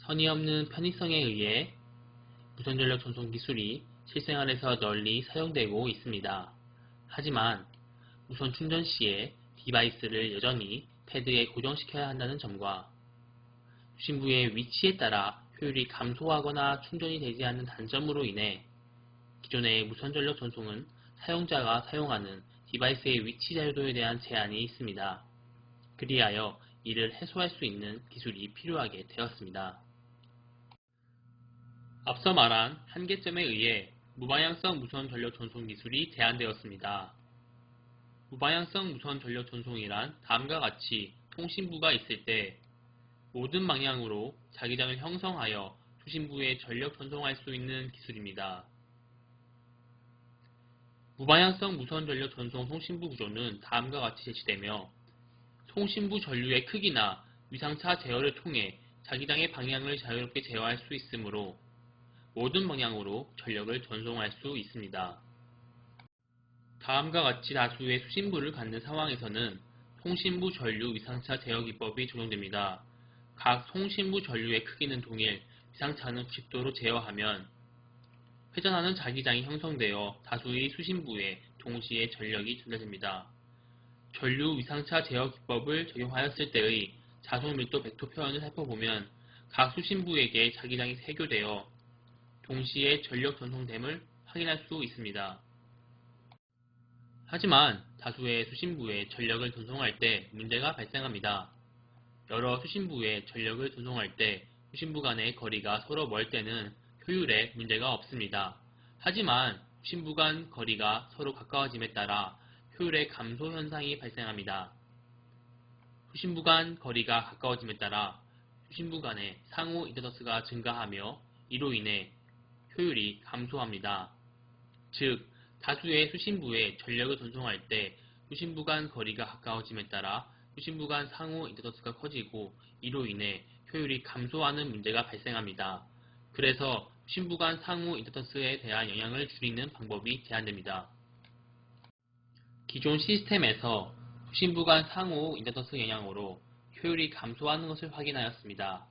선의 없는 편의성에 의해 무선전력 전송 기술이 실생활에서 널리 사용되고 있습니다. 하지만 무선 충전 시에 디바이스를 여전히 패드에 고정시켜야 한다는 점과 수신부의 위치에 따라 효율이 감소하거나 충전이 되지 않는 단점으로 인해 기존의 무선전력 전송은 사용자가 사용하는 디바이스의 위치 자유도에 대한 제한이 있습니다. 그리하여 이를 해소할 수 있는 기술이 필요하게 되었습니다. 앞서 말한 한계점에 의해 무방향성 무선 전력 전송 기술이 제한되었습니다. 무방향성 무선 전력 전송이란 다음과 같이 통신부가 있을 때 모든 방향으로 자기장을 형성하여 수신부에 전력 전송할 수 있는 기술입니다. 무방향성 무선 전력 전송 통신부 구조는 다음과 같이 제시되며 통신부 전류의 크기나 위상차 제어를 통해 자기장의 방향을 자유롭게 제어할 수 있으므로 모든 방향으로 전력을 전송할 수 있습니다. 다음과 같이 다수의 수신부를 갖는 상황에서는 통신부 전류 위상차 제어 기법이 적용됩니다. 각 통신부 전류의 크기는 동일, 위상차는 90도로 제어하면 회전하는 자기장이 형성되어 다수의 수신부에 동시에 전력이 전달됩니다. 전류 위상차 제어 기법을 적용하였을 때의 자속 밀도 벡터 표현을 살펴보면 각 수신부에게 자기장이 세교되어 동시에 전력 전송됨을 확인할 수 있습니다. 하지만 다수의 수신부에 전력을 전송할 때 문제가 발생합니다. 여러 수신부에 전력을 전송할 때 수신부 간의 거리가 서로 멀 때는 효율에 문제가 없습니다. 하지만 수신부 간 거리가 서로 가까워짐에 따라 효율의 감소 현상이 발생합니다. 수신부 간 거리가 가까워짐에 따라 수신부 간의 상호 인터더스가 증가하며 이로 인해 효율이 감소합니다. 즉, 다수의 수신부에 전력을 전송할 때 수신부 간 거리가 가까워짐에 따라 수신부 간 상호 인터더스가 커지고 이로 인해 효율이 감소하는 문제가 발생합니다. 그래서 수신부 간 상호 인터더스에 대한 영향을 줄이는 방법이 제한됩니다. 기존 시스템에서 수신부 간 상호 인터더스 영향으로 효율이 감소하는 것을 확인하였습니다.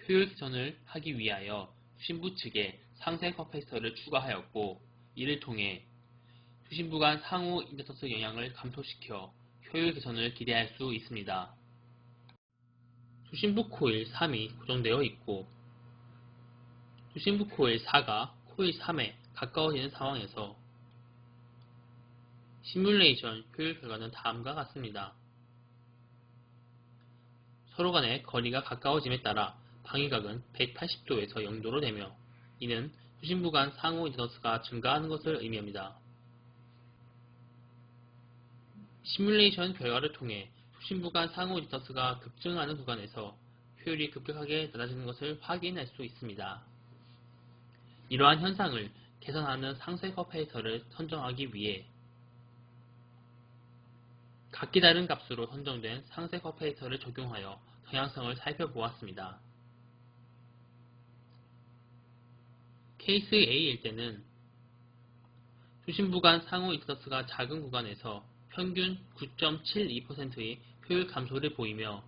효율 개선을 하기 위하여 수신부 측에 상세 커패시터를 추가하였고 이를 통해 수신부 간 상호 인터더스 영향을 감소시켜 효율 개선을 기대할 수 있습니다. 수신부 코일 3이 고정되어 있고 수신부 코일 4가 코일 3에 가까워지는 상황에서 시뮬레이션 효율 결과는 다음과 같습니다. 서로 간의 거리가 가까워짐에 따라 방위각은 180도에서 0도로 되며 이는 수신부 간 상호 인터더스가 증가하는 것을 의미합니다. 시뮬레이션 결과를 통해 수신부 간 상호 인터더스가 급증하는 구간에서 효율이 급격하게 낮아지는 것을 확인할 수 있습니다. 이러한 현상을 개선하는 상세 커패시터를 선정하기 위해 각기 다른 값으로 선정된 상세 커패시터를 적용하여 경향성을 살펴보았습니다. 케이스 A일 때는 수신부 간 상호 인터더스가 작은 구간에서 평균 9.72%의 효율 감소를 보이며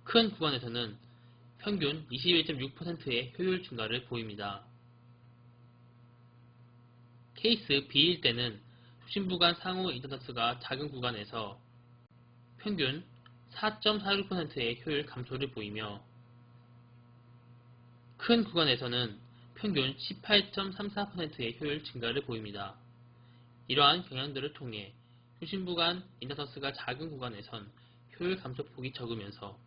큰 구간에서는 평균 21.6%의 효율 증가를 보입니다. 케이스 B일 때는 수신부 간 상호 인터더스가 작은 구간에서 평균 4.46%의 효율 감소를 보이며 큰 구간에서는 평균 18.34%의 효율 증가를 보입니다. 이러한 경향들을 통해 수신부 간 인터더스가 작은 구간에선 효율 감소폭이 적으면서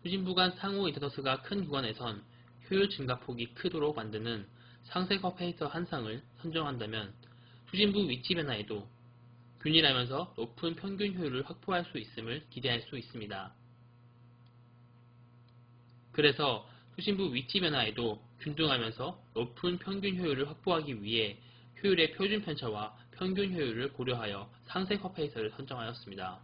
수신부 간 상호 인터더스가 큰 구간에선 효율 증가폭이 크도록 만드는 상세 커패시터 한상을 선정한다면 수신부 위치 변화에도 균일하면서 높은 평균 효율을 확보할 수 있음을 기대할 수 있습니다. 그래서 수신부 위치 변화에도 균등하면서 높은 평균 효율을 확보하기 위해 효율의 표준 편차와 평균 효율을 고려하여 상세 커패시터를 선정하였습니다.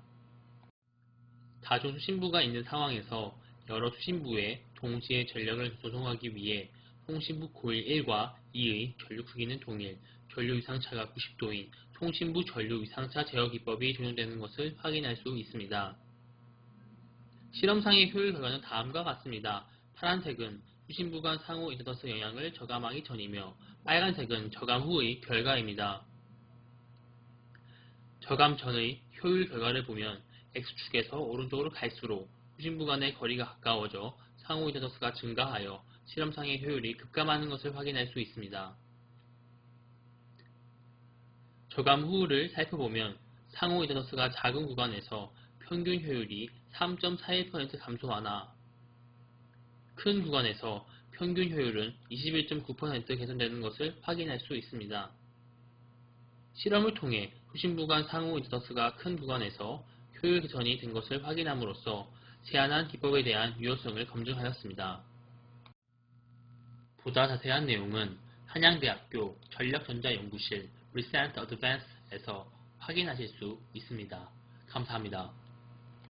다중 수신부가 있는 상황에서 여러 수신부에 동시에 전력을 조성하기 위해 통신부 코일 1과 2의 전류 크기는 동일, 전류 위상차가 90도인 통신부 전류 위상차 제어 기법이 적용되는 것을 확인할 수 있습니다. 실험상의 효율 결과는 다음과 같습니다. 파란색은 후심부 간 상호 인터더스 영향을 저감하기 전이며 빨간색은 저감 후의 결과입니다. 저감 전의 효율 결과를 보면 X축에서 오른쪽으로 갈수록 후심부 간의 거리가 가까워져 상호 인터더스가 증가하여 실험상의 효율이 급감하는 것을 확인할 수 있습니다. 저감 후를 살펴보면 상호 인터더스가 작은 구간에서 평균 효율이 3.41% 감소하나 큰 구간에서 평균 효율은 21.9% 개선되는 것을 확인할 수 있습니다. 실험을 통해 후심부 간 상호 인터더스가 큰 구간에서 효율 개선이 된 것을 확인함으로써 제안한 기법에 대한 유효성을 검증하였습니다. 보다 자세한 내용은 한양대학교 전력전자연구실 Recent Advance에서 확인하실 수 있습니다. 감사합니다.